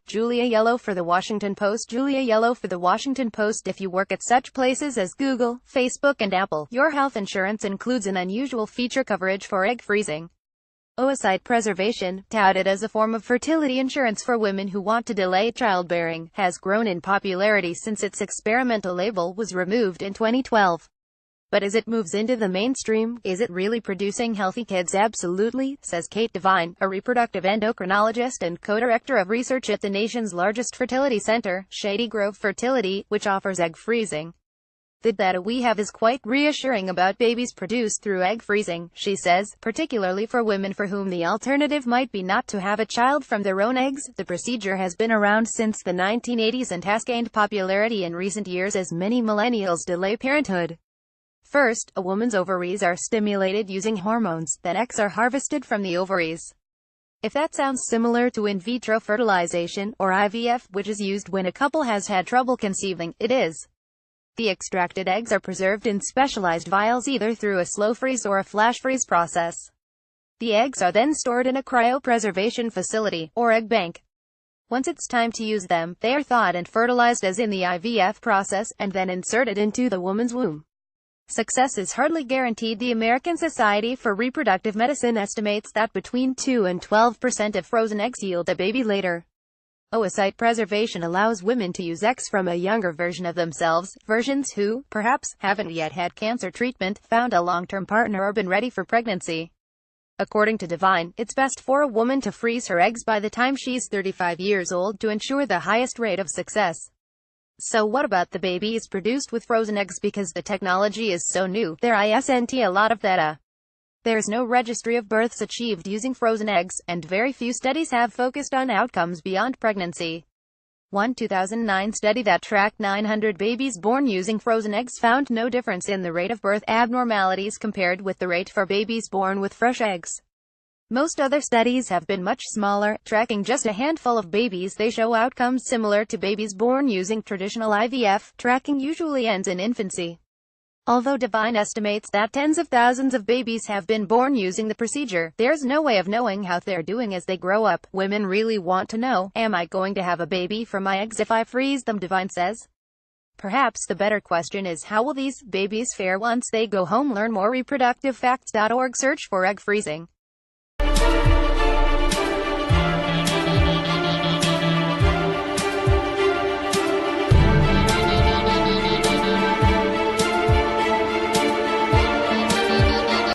Julia Yellow for the Washington Post. Julia Yellow for the Washington Post. If you work at such places as Google, Facebook and Apple, your health insurance includes an unusual feature: coverage for egg freezing. Oocyte preservation, touted as a form of fertility insurance for women who want to delay childbearing, has grown in popularity since its experimental label was removed in 2012. But as it moves into the mainstream, is it really producing healthy kids? Absolutely, says Kate Devine, a reproductive endocrinologist and co-director of research at the nation's largest fertility center, Shady Grove Fertility, which offers egg freezing. The data we have is quite reassuring about babies produced through egg freezing, she says, particularly for women for whom the alternative might be not to have a child from their own eggs. The procedure has been around since the 1980s and has gained popularity in recent years as many millennials delay parenthood. First, a woman's ovaries are stimulated using hormones, then eggs are harvested from the ovaries. If that sounds similar to in vitro fertilization, or IVF, which is used when a couple has had trouble conceiving, it is. The extracted eggs are preserved in specialized vials either through a slow freeze or a flash freeze process. The eggs are then stored in a cryopreservation facility, or egg bank. Once it's time to use them, they are thawed and fertilized as in the IVF process, and then inserted into the woman's womb. Success is hardly guaranteed. The American Society for Reproductive Medicine estimates that between 2 and 12% of frozen eggs yield a baby later. Oocyte preservation allows women to use eggs from a younger version of themselves, versions who, perhaps, haven't yet had cancer treatment, found a long-term partner or been ready for pregnancy. According to Devine, it's best for a woman to freeze her eggs by the time she's 35 years old to ensure the highest rate of success. So what about the babies produced with frozen eggs? Because the technology is so new, there isn't a lot of data. There's no registry of births achieved using frozen eggs, and very few studies have focused on outcomes beyond pregnancy. One 2009 study that tracked 900 babies born using frozen eggs found no difference in the rate of birth abnormalities compared with the rate for babies born with fresh eggs. Most other studies have been much smaller, tracking just a handful of babies. They show outcomes similar to babies born using traditional IVF. Tracking usually ends in infancy. Although Devine estimates that tens of thousands of babies have been born using the procedure, there's no way of knowing how they're doing as they grow up. Women really want to know, am I going to have a baby from my eggs if I freeze them? Devine says. Perhaps the better question is, how will these babies fare once they go home? Learn more. reproductivefacts.org. Search for egg freezing.